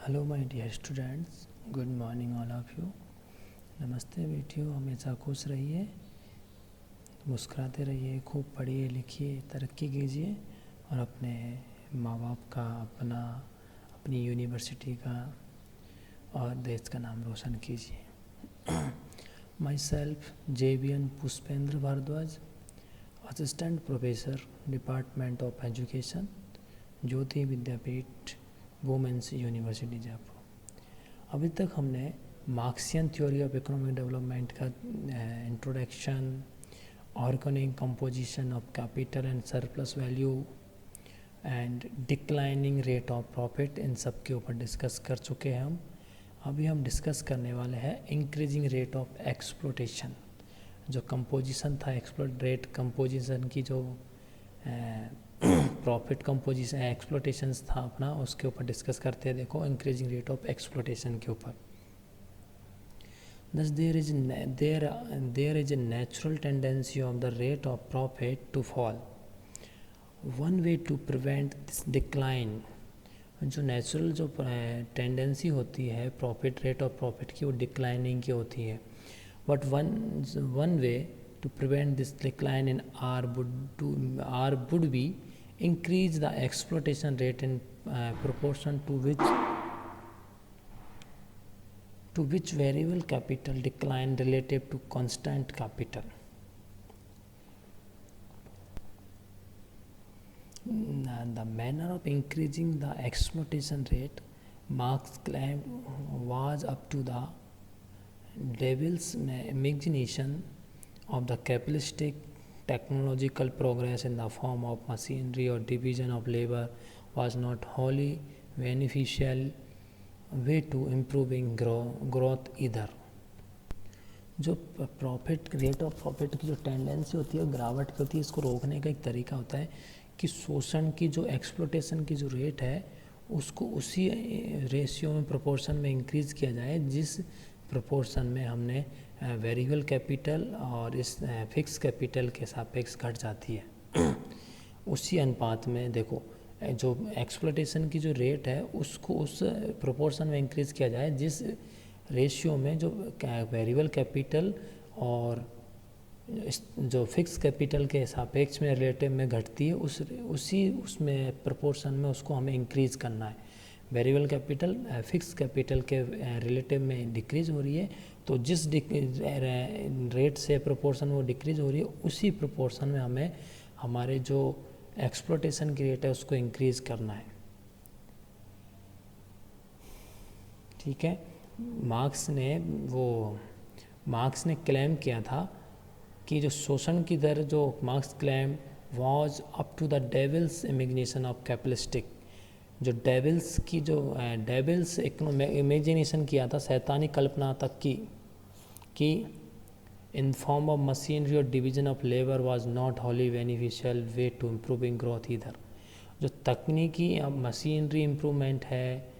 Hello my dear students, good morning all of you. नमस्ते बेटियों, हमेशा खुश रहिए, मुस्कुराते रहिए, खूब पढ़िए लिखिए, तरक्की कीजिए और अपने माँ बाप का, अपनी यूनिवर्सिटी का और देश का नाम रोशन कीजिए। My self JBN Pushpendra Bhardwaj, assistant professor, department of education, Jyoti Vidyapeeth, women's university Jaipur. अभी तक हमने Marxian theory of economic development का introduction, organic composition of capital and surplus value and declining rate of profit, इन सब के ऊपर डिस्कस कर चुके हैं हम। अभी हम डिस्कस करने वाले हैं इंक्रीजिंग रेट ऑफ एक्सप्लोटेशन। जो कंपोजिशन था, एक्सप्लोट रेट कंपोजिशन की जो प्रॉफिट कंपोजिशन एक्सप्लोटेशंस था अपना, उसके ऊपर डिस्कस करते हैं। देखो, इंक्रीजिंग रेट ऑफ एक्सप्लोटेशन के ऊपर। Thus there is a natural tendency of the rate of profit to fall. One way to prevent this decline, जो नेचुरल जो टेंडेंसी होती है प्रॉफिट, रेट ऑफ प्रॉफिट की, वो डिक्लाइनिंग की होती है। But one way to prevent this decline in R would be increase the exploitation rate in proportion to which variable capital decline relative to constant capital. The manner of increasing the exploitation rate, Marx claimed, was up to the devil's imagination of the capitalistic technological progress in the form of machinery or division of labor was not wholly beneficial way to improving growth either. जो profit, rate of profit की जो tendency होती है, गिरावट की होती है, इसको रोकने का एक तरीका होता है कि शोषण की जो एक्सप्लोटेशन की जो रेट है उसको उसी रेशियो में, प्रोपोर्शन में इंक्रीज़ किया जाए जिस प्रोपोर्शन में हमने वेरिएबल कैपिटल और इस फिक्स कैपिटल के सापेक्ष घट जाती है। उसी अनुपात में देखो, जो एक्सप्लोटेशन की जो रेट है उसको उस प्रोपोर्शन में इंक्रीज़ किया जाए जिस रेशियो में जो वेरिएबल कैपिटल और जो फिक्स कैपिटल के सापेक्ष में रिलेटिव में घटती है, उसमें प्रोपोर्शन में उसको हमें इंक्रीज़ करना है। वेरिएबल कैपिटल फिक्स कैपिटल के रिलेटिव में डिक्रीज़ हो रही है, तो जिस रेट से प्रोपोर्शन वो डिक्रीज़ हो रही है, उसी प्रोपोर्शन में हमें हमारे जो एक्सप्लोटेशन की रेट है उसको इंक्रीज़ करना है। ठीक है। मार्क्स ने क्लेम किया था कि जो शोषण की दर, जो Marx claim was up to the devil's imagination of capitalistic, जो डेविल्स इमेजिनेशन किया था, शैतानी कल्पना तक की, कि इन फॉर्म ऑफ मशीनरी और division of labour was not wholly beneficial way to improving growth इधर। जो तकनीकी मशीनरी इम्प्रूवमेंट है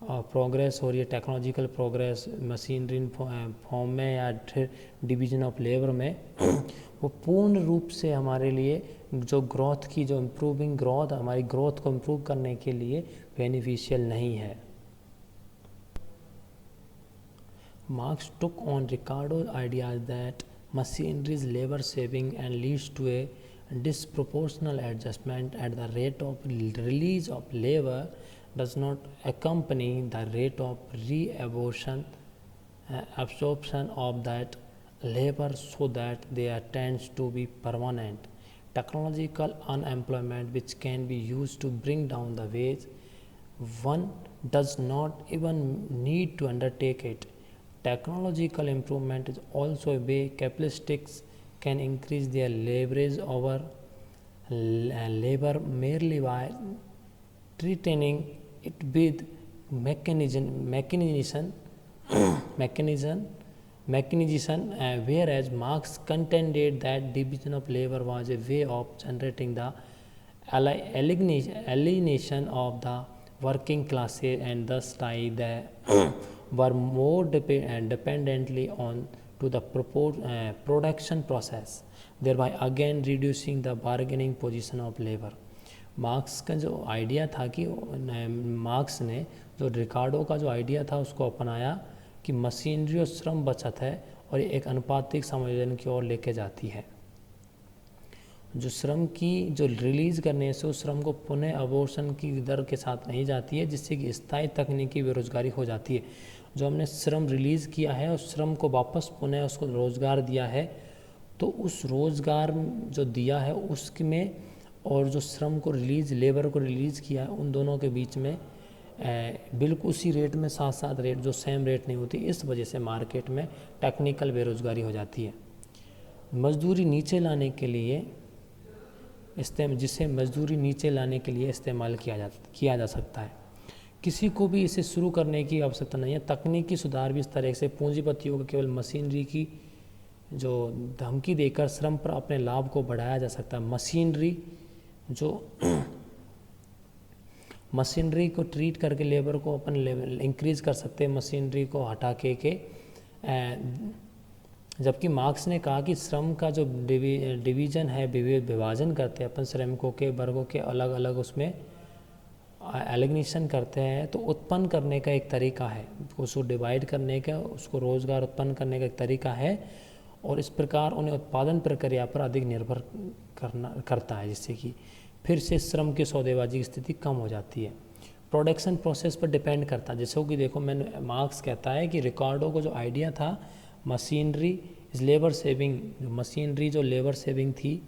और प्रोग्रेस हो रही है, टेक्नोलॉजिकल प्रोग्रेस मशीनरी फॉर्म में या डिवीजन ऑफ लेबर में, वो पूर्ण रूप से हमारे लिए जो ग्रोथ की, जो इम्प्रूविंग ग्रोथ, हमारी ग्रोथ को इम्प्रूव करने के लिए बेनिफिशियल नहीं है। Marx took on Ricardo's ideas that machinery is labor saving and leads to a disproportional adjustment at the rate of release of labor does not accompany the rate of absorption of that labor, so that there tends to be permanent technological unemployment which can be used to bring down the wage. One does not even need to undertake it. Technological improvement is also a way capitalists can increase their leverage over labor merely by treating it with mechanization, whereas Marx contended that division of labor was a way of generating the alienation of the working classes, and thus tie the were more dependently on to the production process, thereby again reducing the bargaining position of labor. Marks का जो idea था कि marks ने जो रिकार्डो का जो idea था उसको अपनाया कि मशीनरी और श्रम बचत है और ये एक अनुपातिक समायोजन की ओर लेके जाती है। जो श्रम की जो रिलीज करने से उस श्रम को पुनः अवशोषण की दर के साथ नहीं जाती है, जिससे कि स्थायी तकनीकी बेरोजगारी हो जाती है। जो हमने श्रम रिलीज़ किया है उस श्रम को वापस पुनः उसको रोज़गार दिया है, तो उस रोज़गार जो दिया है उसमें और जो श्रम को रिलीज़ लेबर को रिलीज़ किया है उन दोनों के बीच में बिल्कुल उसी रेट में साथ साथ रेट जो सेम रेट नहीं होती, इस वजह से मार्केट में टेक्निकल बेरोजगारी हो जाती है। मजदूरी नीचे लाने के लिए जिसे मजदूरी नीचे लाने के लिए इस्तेमाल किया जा सकता है। किसी को भी इसे शुरू करने की आवश्यकता नहीं है। तकनीकी सुधार भी इस तरह से पूंजीपतियों को केवल मशीनरी की जो धमकी देकर श्रम पर अपने लाभ को बढ़ाया जा सकता है। मशीनरी को ट्रीट करके लेबर को अपन लेवल इंक्रीज कर सकते हैं, मशीनरी को हटा के जबकि मार्क्स ने कहा कि श्रम का जो डिवीजन है, विभाजन करते हैं अपन श्रमिकों के वर्गों के अलग अलग, उसमें एलिगनेशन करते हैं, तो उत्पन्न करने का एक तरीका है, उसको डिवाइड करने का, उसको रोज़गार उत्पन्न करने का एक तरीका है, और इस प्रकार उन्हें उत्पादन प्रक्रिया पर अधिक निर्भर करता है, जिससे कि फिर से श्रम की सौदेबाजी की स्थिति कम हो जाती है। प्रोडक्शन प्रोसेस पर डिपेंड करता है, जैसे कि देखो मैंने मार्क्स कहता है कि रिकार्डो को जो आइडिया था machinery is labour saving, machinery जो लेबर सेविंग थी,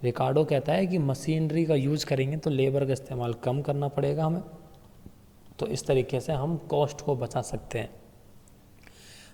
रिकार्डो कहता है कि मशीनरी का यूज़ करेंगे तो लेबर का इस्तेमाल कम करना पड़ेगा हमें, तो इस तरीके से हम कॉस्ट को बचा सकते हैं।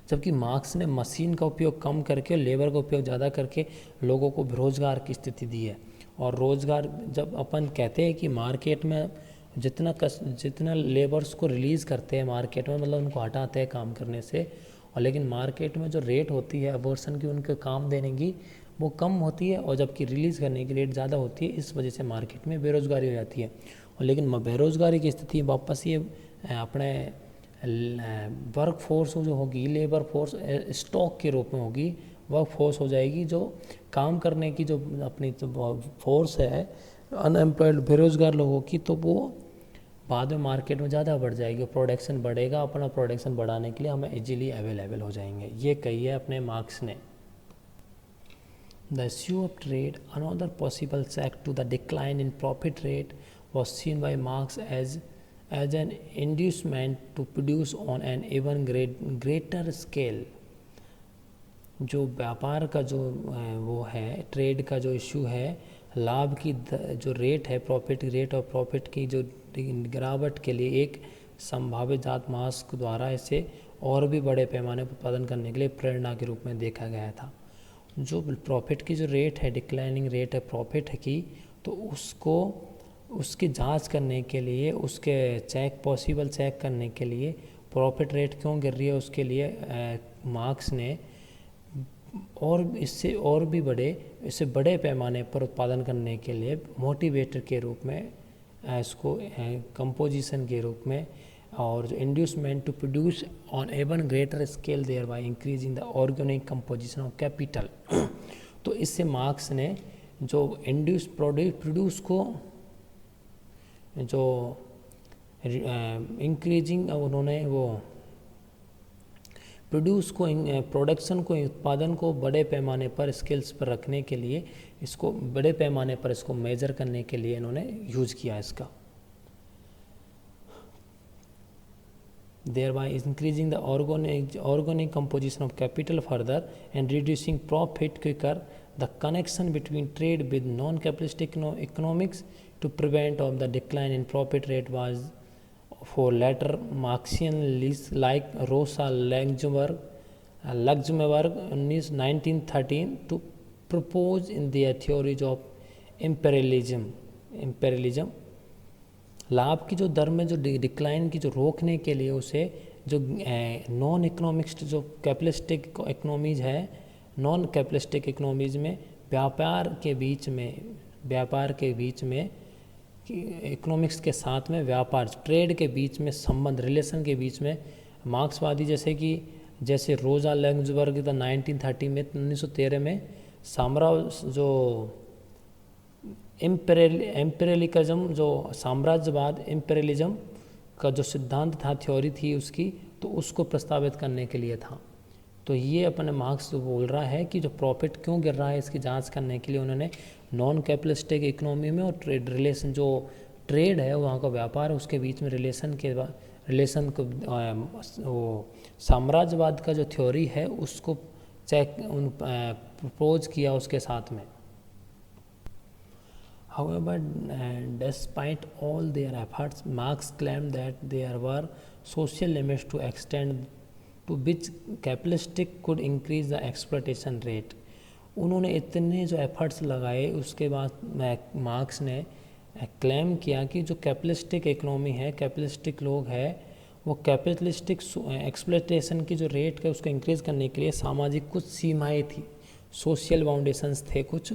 जबकि मार्क्स ने मशीन का उपयोग कम करके लेबर का उपयोग ज़्यादा करके लोगों को बेरोजगार की स्थिति दी है। और रोज़गार जब अपन कहते हैं कि मार्केट में जितना लेबर्स को रिलीज़ करते हैं मार्केट में, मतलब उनको हटाते हैं काम करने से, और लेकिन मार्केट में जो रेट होती है अबॉर्शन की उनके काम देने की वो कम होती है, और जबकि रिलीज़ करने की रेट ज़्यादा होती है, इस वजह से मार्केट में बेरोज़गारी हो जाती है। और लेकिन बेरोज़गारी की स्थिति वापस ये अपने वर्क फोर्स जो होगी, लेबर फोर्स स्टॉक के रूप में होगी, वर्क फोर्स हो जाएगी, जो काम करने की जो अपनी जो फोर्स है अनएम्प्लॉयड बेरोज़गार लोगों की, तो वो बाद में मार्केट में ज़्यादा बढ़ जाएगी, प्रोडक्शन बढ़ेगा, अपना प्रोडक्शन बढ़ाने के लिए हमें इजीली अवेलेबल हो जाएंगे, ये कही है अपने मार्क्स ने। The issue of trade, another possible check to the decline in profit rate, was seen by Marx as an inducement to produce on an even greater scale. जो व्यापार का जो वो है, ट्रेड का जो इशू है, लाभ की जो रेट है, प्रॉफिट रेट और प्रॉफिट की जो गिरावट के लिए एक संभावित जात मार्क्स द्वारा इसे और भी बड़े पैमाने पर उत्पादन करने के लिए प्रेरणा के रूप में देखा गया था। जो प्रॉफिट की जो रेट है, डिक्लाइनिंग रेट है प्रॉफिट है तो उसकी जांच करने के लिए, उसके पॉसिबल चेक करने के लिए, प्रॉफिट रेट क्यों गिर रही है उसके लिए मार्क्स ने इससे बड़े पैमाने पर उत्पादन करने के लिए मोटिवेटर के रूप में इसको कंपोजिशन के रूप में, और जो inducement to produce on even greater scale thereby increasing the organic composition of capital. तो इससे मार्क्स ने जो प्रोड्यूस को जो इंक्रीजिंग, उन्होंने वो प्रोडक्शन को, उत्पादन को बड़े पैमाने पर स्केल्स पर रखने के लिए, इसको बड़े पैमाने पर इसको मेजर करने के लिए इन्होंने यूज़ किया इसका। thereby increasing the organic composition of capital further and reducing profit quicker. The connection between trade with non-capitalistic economics to prevent of the decline in profit rate was for later Marxians like Rosa Luxemburg 1913 to propose in their theories of imperialism लाभ की जो दर में जो decline की जो रोकने के लिए उसे जो नॉन इकोनॉमिक्स जो कैपिटलिस्टिक इकोनॉमीज है, नॉन कैपिटलिस्टिक इकोनॉमीज में व्यापार के बीच में इकोनॉमिक्स के साथ में व्यापार ट्रेड के बीच में संबंध, रिलेशन के बीच में मार्क्सवादी जैसे रोजा लग्जबर्ग 1930 में 1913 में साम्राज्य जो एम्पेरियलिज्म जो साम्राज्यवाद, एम्पेरियलिज्म का जो सिद्धांत था, थ्योरी थी उसकी, तो उसको प्रस्तावित करने के लिए था। तो ये अपने मार्क्स जो बोल रहा है कि जो प्रॉफिट क्यों गिर रहा है इसकी जांच करने के लिए उन्होंने नॉन कैपिटलिस्टिक इकोनॉमी में और ट्रेड रिलेशन, जो ट्रेड है वहाँ का व्यापार है उसके बीच में रिलेशन को वो साम्राज्यवाद का जो थ्योरी है उसको प्रपोज किया उसके साथ में। However, despite all their efforts, Marx claimed that there were social limits to extent to which capitalistic could increase the exploitation rate. उन्होंने इतने जो एफर्ट्स लगाए उसके बाद मार्क्स ने क्लेम किया कि जो कैपिटलिस्टिक इकोनॉमी है, कैपिटलिस्टिक लोग है, वो कैपिटलिस्टिक एक्सप्लॉयटेशन की जो रेट है उसको इंक्रीज करने के लिए सामाजिक कुछ सीमाएं थी, सोशल बाउंडेशंस थे, कुछ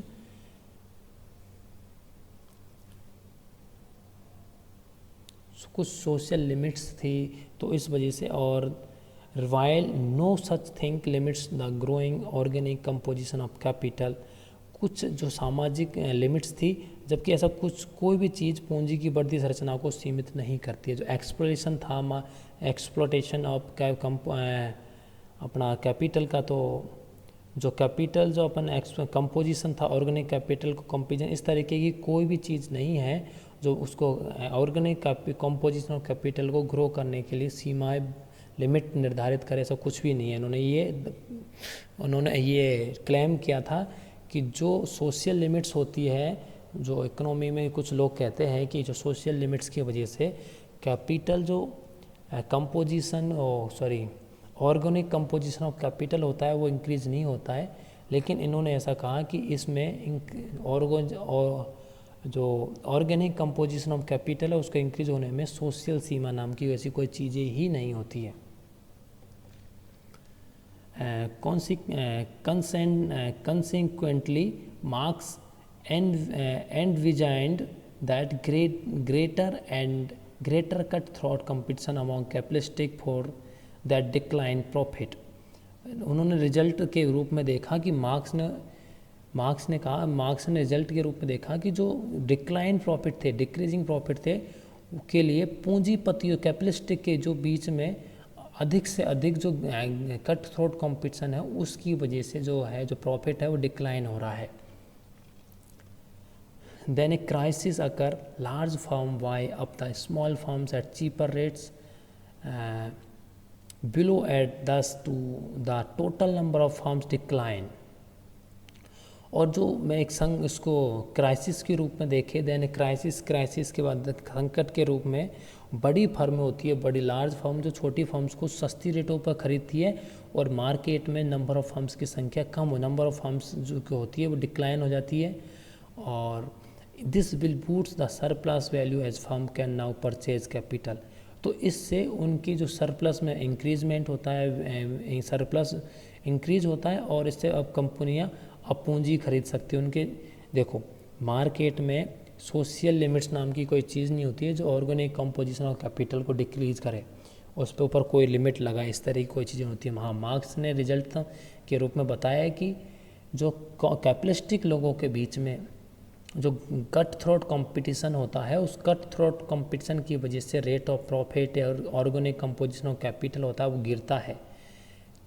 सोशल लिमिट्स थी। तो इस वजह से, और while no such thing limits the growing organic composition of capital, कुछ जो सामाजिक लिमिट्स थी, जबकि ऐसा कुछ कोई भी चीज़ पूंजी की बढ़ती संरचना को सीमित नहीं करती है। जो एक्सप्लोरेशन था, एक्सप्लोटेशन ऑफ अपना कैपिटल का, तो जो कैपिटल जो अपन कंपोजिशन था ऑर्गेनिक कैपिटल को कंपोजिशन, इस तरीके की कोई भी चीज़ नहीं है जो उसको ऑर्गेनिक कंपोजिशन ऑफ कैपिटल को ग्रो करने के लिए सीमाएं लिमिट निर्धारित करे, ऐसा कुछ भी नहीं है। उन्होंने ये क्लेम किया था कि जो सोशल लिमिट्स होती है, जो इकोनॉमी में कुछ लोग कहते हैं कि जो सोशल लिमिट्स की वजह से कैपिटल जो composition organic composition of capital होता है वो इंक्रीज नहीं होता है। लेकिन इन्होंने ऐसा कहा कि इसमें जो ऑर्गेनिक कंपोजिशन ऑफ कैपिटल है उसका इंक्रीज होने में सोशल सीमा नाम की वैसी कोई चीज़ें ही नहीं होती है। Consequently, Marx envisioned that greater cutthroat competition among capitalistic for that decline profit. उन्होंने रिजल्ट के रूप में देखा कि मार्क्स ने रिजल्ट के रूप में देखा कि जो डिक्लाइन प्रॉफिट थे, डिक्रीजिंग प्रॉफिट थे, के लिए पूंजीपतियों कैपिटलिस्टिक के जो बीच में अधिक से अधिक जो कट थ्रोट कंपटीशन है उसकी वजह से जो प्रॉफिट है वो डिक्लाइन हो रहा है। Then a crisis occur, large firm buy up the small firms at cheaper rates below at this to the total number of firms decline. और जो मैं एक संग इसको क्राइसिस के रूप में देखे, देन क्राइसिस के बाद संकट के रूप में बड़ी फर्म होती है, बड़ी लार्ज फर्म जो छोटी फर्म्स को सस्ती रेटों पर खरीदती है और मार्केट में नंबर ऑफ़ फर्म्स की संख्या कम हो, नंबर ऑफ़ फर्म्स जो होती है वो डिक्लाइन हो जाती है। और दिस विल बूट्स the surplus value as firm can now purchase capital. तो इससे उनकी जो सरप्लस में इंक्रीजमेंट होता है, सरप्लस इंक्रीज होता है और इससे अब कंपनियां अब पूंजी खरीद सकती है उनके। देखो, मार्केट में सोशल लिमिट्स नाम की कोई चीज़ नहीं होती है जो ऑर्गेनिक कंपोजिशन ऑफ कैपिटल को डिक्रीज करे, उस पे ऊपर कोई लिमिट लगाए, इस तरह की कोई चीज़ें होती है। हाँ, मार्क्स ने रिजल्ट के रूप में बताया कि जो कैपिटलिस्टिक लोगों के बीच में जो कट थ्रोट कंपटीशन होता है, उस कट थ्रोट कंपटीशन की वजह से रेट ऑफ प्रॉफिट और ऑर्गेनिक कंपोजिशन ऑफ कैपिटल होता है वो गिरता है,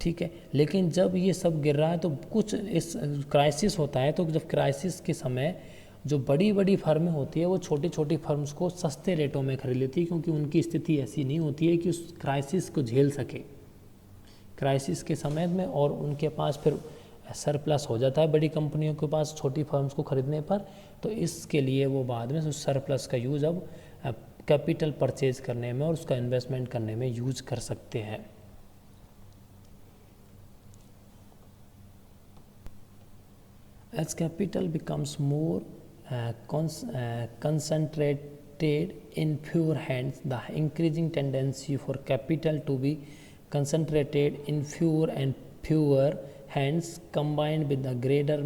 ठीक है। लेकिन जब ये सब गिर रहा है तो कुछ इस क्राइसिस होता है, तो जब क्राइसिस के समय जो बड़ी बड़ी फर्में होती है वो छोटी छोटी फर्म्स को सस्ते रेटों में खरीद लेती है, क्योंकि उनकी स्थिति ऐसी नहीं होती है कि उस क्राइसिस को झेल सके क्राइसिस के समय में, और उनके पास फिर सरप्लस हो जाता है बड़ी कंपनियों के पास छोटी फर्म्स को खरीदने पर। तो इसके लिए वो बाद में उस सरप्लस का यूज़ अब कैपिटल परचेज करने में और उसका इन्वेस्टमेंट करने में यूज कर सकते हैं। As capital becomes more concentrated in fewer hands, the increasing tendency for capital to be concentrated in fewer and fewer hands, combined with the greater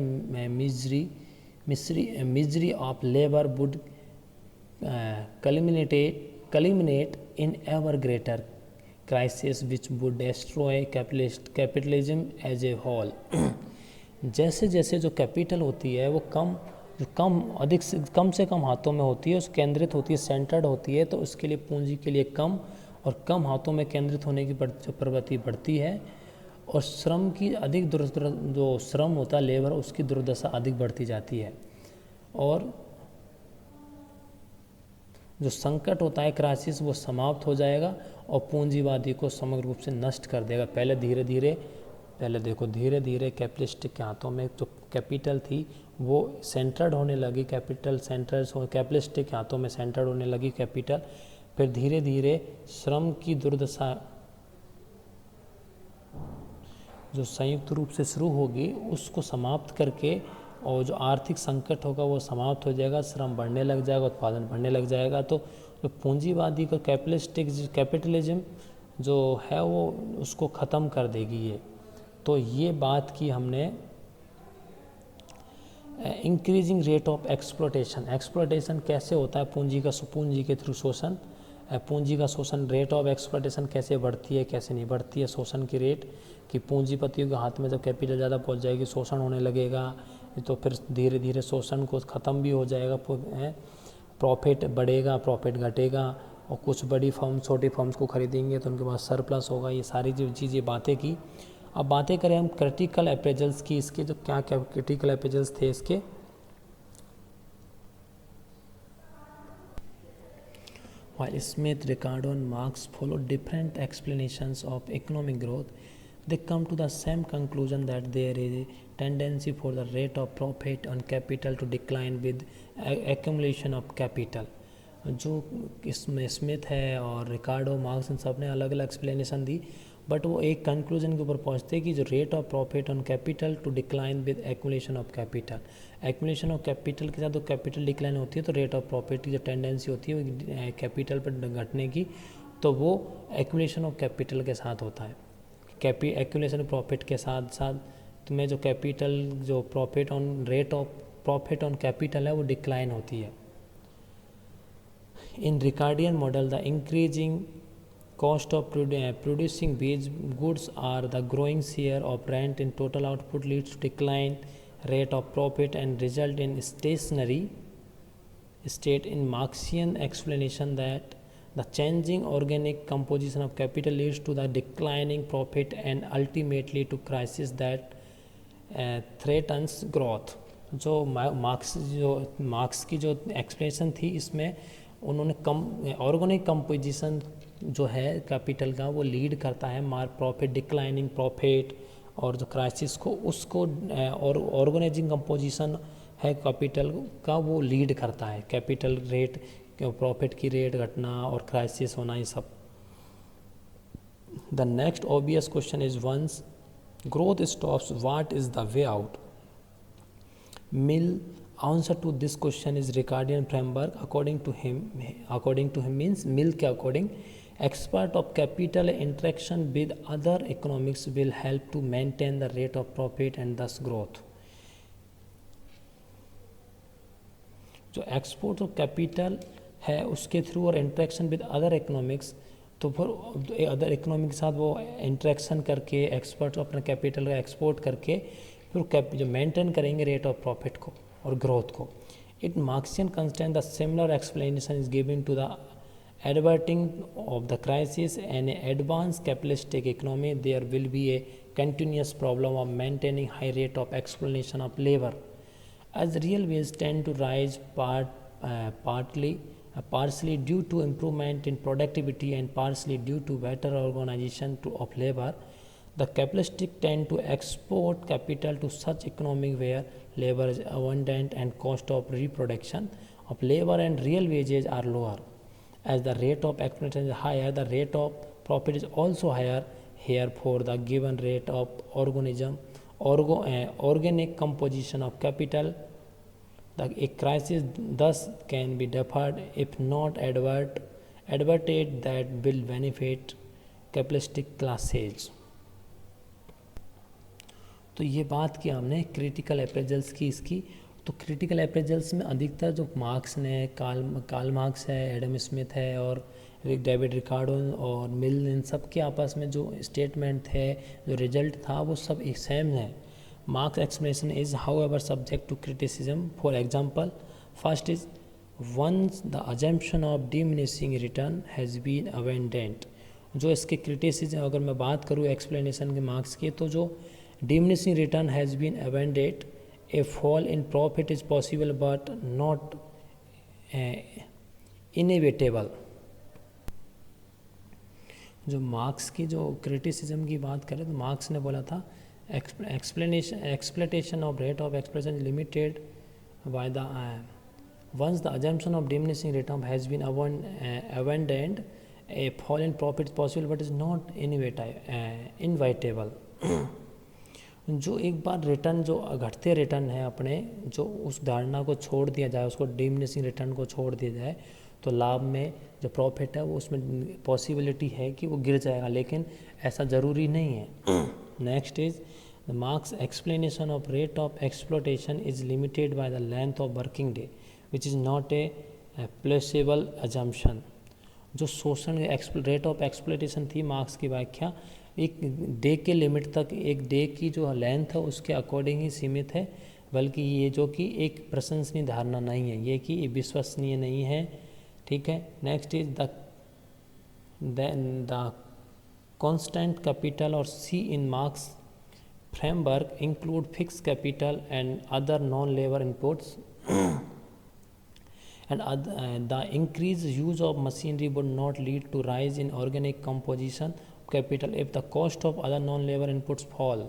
misery of labor, would culminate in ever greater crisis, which would destroy capitalism as a whole. जैसे जैसे जो capital होती है वो कम जो कम से कम हाथों में होती है, उस केंद्रित होती है, सेंटर्ड होती है, तो उसके लिए पूंजी के लिए कम और कम हाथों में केंद्रित होने की प्रवृत्ति बढ़ती है, और श्रम की अधिक जो श्रम होता है लेबर, उसकी दुर्दशा अधिक बढ़ती जाती है, और जो संकट होता है क्राइसिस वो समाप्त हो जाएगा और पूंजीवादी को समग्र रूप से नष्ट कर देगा। पहले देखो धीरे धीरे कैपिटलिस्टिक के हाथों में जो कैपिटल थी वो सेंटर्ड होने लगी, कैपिटलिस्टिक के हाथों में सेंटर्ड होने लगी कैपिटल, फिर धीरे धीरे श्रम की दुर्दशा जो संयुक्त रूप से शुरू होगी उसको समाप्त करके, और जो आर्थिक संकट होगा वो समाप्त हो जाएगा, श्रम बढ़ने लग जाएगा, उत्पादन बढ़ने लग जाएगा। तो जो पूंजीवादी का कैपिटलिज्म जो है वो उसको ख़त्म कर देगी ये। तो ये बात की हमने इंक्रीजिंग रेट ऑफ एक्सप्लोटेशन कैसे होता है पूंजी के थ्रू शोषण, पूंजी का शोषण, रेट ऑफ एक्सप्लोटेशन कैसे बढ़ती है कैसे नहीं बढ़ती है, शोषण की रेट कि पूंजीपतियों के हाथ में जब कैपिटल ज़्यादा पहुंच जाएगी शोषण होने लगेगा, तो फिर धीरे धीरे शोषण को ख़त्म भी हो जाएगा, प्रॉफिट बढ़ेगा, प्रॉफिट घटेगा, और कुछ बड़ी फर्म छोटी फर्म्स को खरीदेंगे तो उनके पास सरप्लस होगा। ये सारी जो चीज़ें बातें की। अब बातें करें हम क्रिटिकल अप्रेजल्स की, इसके जो क्या क्या क्रिटिकल अप्रेजल्स थे इसके। While Smith, Ricardo and Marx follow different explanations of economic growth, they come to the same conclusion that there is a tendency for the rate of profit on capital to decline with accumulation of capital. जो इसमें Smith है और रिकार्डो, marks, इन सब ने अलग अलग explanation the, but वो एक कंक्लूजन के ऊपर पहुंचते कि जो rate of profit on capital to decline with accumulation of capital, accumulation of capital के साथ जो कैपिटल डिक्लाइन होती है तो रेट ऑफ प्रॉफिट की जो टेंडेंसी होती है कैपिटल पर घटने की, तो वो एक्यूमुलेशन ऑफ कैपिटल के साथ होता है। एक्यूमुलेशन ऑफ प्रॉफिट के साथ साथ तुम्हें जो कैपिटल जो profit on rate of profit on capital है वो डिक्लाइन होती है। In Ricardian model, the increasing cost of producing wage goods or the growing share of rent in total output leads to decline rate of profit and result in stationary state. In Marxian explanation that the changing organic composition of capital leads to the declining profit and ultimately to crisis that threatens growth. जो marks की जो explanation थी इसमें उन्होंने organic composition जो है capital का वो लीड करता है प्रॉफिट, डिक्लाइनिंग प्रॉफिट, और जो क्राइसिस को उसको और ऑर्गेनाइजिंग कंपोजिशन है कैपिटल का वो लीड करता है। कैपिटल रेट, प्रॉफिट की रेट घटना और क्राइसिस होना, ये सब। The next obvious question is once growth stops what is the way out. Mill answer to this question is Ricardian framework. According to him means Mill के according expert of capital interaction with other economics will help to maintain the rate of profit and thus growth. जो export of capital है उसके through और interaction with other economics, तो फिर other economic के साथ वो इंटरेक्शन करके एक्सपर्ट अपना कैपिटल का एक्सपोर्ट करके फिर जो मेंटेन करेंगे रेट ऑफ प्रॉफिट को और ग्रोथ को। It Marxian constant the similar explanation is given to the adverting of the crisis and advance capitalistic economy there will be a continuous problem of maintaining high rate of exploitation of labour as real wages tend to rise partially due to improvement in productivity and partially due to better organization of labor. The capitalistic tend to export capital to such economy where labor is abundant and cost of reproduction of labor and real wages are lower. As the rate of exploitation is higher, the rate of profit is also higher here for the given rate of organic composition of capital. A crisis thus can be deferred if not adverted that will benefit capitalistic classes. तो ये बात की हमने critical appraisals की इसकी। तो critical appraisals में अधिकतर जो मार्क्स ने कार्ल मार्क्स है, एडम स्मिथ है और डेविड रिकार्डो और मिल, इन सब के आपस में जो स्टेटमेंट थे, जो रिजल्ट था वो सब एक सेम है। Marx explanation is however subject to criticism. For example, first is once the assumption of diminishing return has been abandoned. जो इसके क्रिटिसिज्म अगर मैं बात करूँ एक्सप्लेनेशन के मार्क्स की, तो जो diminishing return has been abandoned, a fall in profit is possible but not inevitable. जो मार्क्स की जो क्रिटिसिज्म की बात करें तो मार्क्स ने बोला था exploitation of rate of expression limited by the once the assumption of diminishing return has been abandoned, a fall in profit is possible but is not inevitable. जो एक बार रिटर्न जो घटते रिटर्न है अपने, जो उस धारणा को छोड़ दिया जाए, उसको डिमिनिशिंग रिटर्न को छोड़ दिया जाए, तो लाभ में जो प्रॉफिट है वो उसमें पॉसिबिलिटी है कि वो गिर जाएगा, लेकिन ऐसा ज़रूरी नहीं है. Next is the marks explanation of rate of exploitation is limited by the length of working day which is not a प्लेसेबल assumption. जो शोषण रेट ऑफ एक्सप्लोटेशन थी मार्क्स की व्याख्या एक डे के लिमिट तक, एक डे की जो लेंथ है उसके अकॉर्डिंग ही सीमित है, बल्कि ये जो कि एक प्रशंसनीय धारणा नहीं है, ये कि विश्वसनीय नहीं है. ठीक है. Next is the constant capital और C in Marx framework include fix capital and other non labour inputs and the increased use of machinery would not lead to rise in organic composition of capital if the cost of other non-labor inputs fall.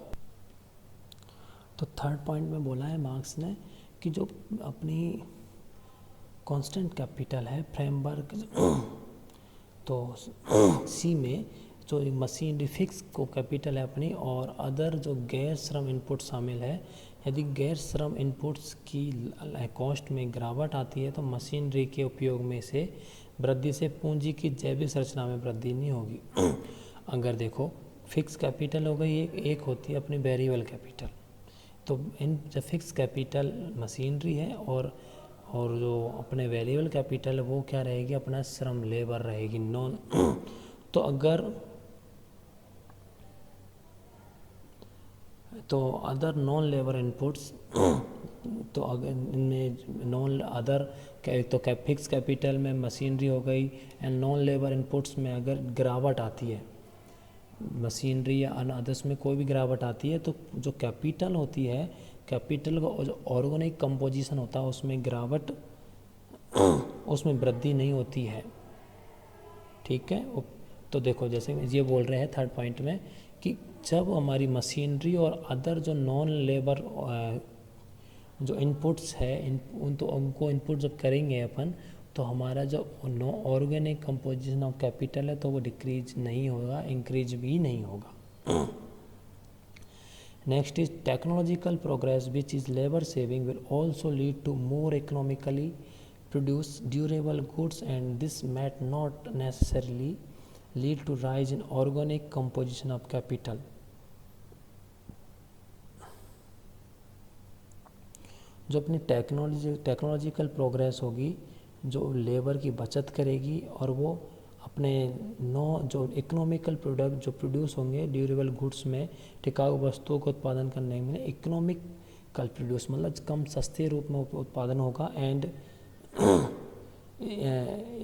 तो third point में बोला है marks ने कि जो अपनी constant capital है framework, तो सी में जो मशीनरी फिक्स को कैपिटल है अपनी और अदर जो गैर श्रम इनपुट शामिल है, यदि गैर श्रम इनपुट्स की कॉस्ट में गिरावट आती है तो मशीनरी के उपयोग में से वृद्धि से पूंजी की जैविक संरचना में वृद्धि नहीं होगी. अगर देखो फिक्स कैपिटल हो गई, एक होती है अपनी वेरिएबल कैपिटल, तो इन जो फिक्स कैपिटल मशीनरी है और जो अपने वेरिएबल कैपिटल वो क्या रहेगी, अपना श्रम लेबर रहेगी नॉन. तो अगर तो अदर नॉन लेबर इनपुट्स, तो अगर इनमें नॉन अदर तो फिक्स कैपिटल में मशीनरी हो गई एंड नॉन लेबर इनपुट्स में अगर गिरावट आती है, मशीनरी या अन अदर्स में कोई भी गिरावट आती है, तो जो कैपिटल होती है, कैपिटल का जो ऑर्गेनिक कंपोजिशन होता है उसमें गिरावट, उसमें वृद्धि नहीं होती है. ठीक है. तो देखो जैसे ये बोल रहे हैं थर्ड पॉइंट में कि जब हमारी मशीनरी और अदर जो नॉन लेबर जो इनपुट्स है उनको इनपुट जब करेंगे अपन, तो हमारा जो ऑर्गेनिक कंपोजिशन ऑफ कैपिटल है तो वो डिक्रीज नहीं होगा, इंक्रीज भी नहीं होगा. Next is technological progress which is labour saving will also lead to more economically produce durable goods and this might not necessarily lead to rise in organic composition of capital. जो अपनी technological progress होगी, जो labour की बचत करेगी और वो अपने जो इकोनॉमिकल प्रोडक्ट जो प्रोड्यूस होंगे ड्यूरेबल गुड्स में, टिकाऊ वस्तुओं को उत्पादन करने में इकोनॉमिकल प्रोड्यूस मतलब कम सस्ते रूप में उत्पादन होगा. And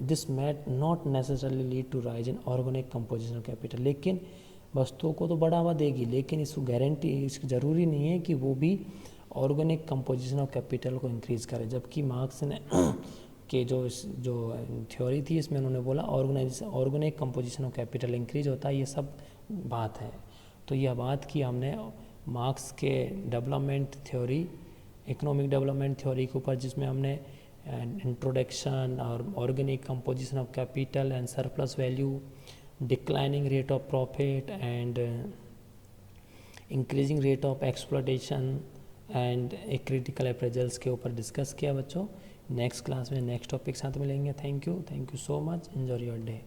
this might not necessarily lead to rise in organic composition of capital. लेकिन वस्तुओं को तो बढ़ावा देगी, लेकिन इसको गारंटी इसकी ज़रूरी नहीं है कि वो भी ऑर्गेनिक कंपोजिशन ऑफ कैपिटल को इंक्रीज़ करे. जबकि मार्क्स ने के जो थ्योरी थी इसमें उन्होंने बोला organic composition of capital increase होता है, ये सब बात है. तो यह बात की हमने मार्क्स के development theory, economic development theory के ऊपर, जिसमें हमने इंट्रोडक्शन और organic composition of capital and surplus value, declining rate of profit and increasing rate of exploitation and एक क्रिटिकल अप्रेजल्स के ऊपर डिस्कस किया बच्चों. नेक्स्ट क्लास में नेक्स्ट टॉपिक साथ मिलेंगे. Thank you so much. Enjoy your day.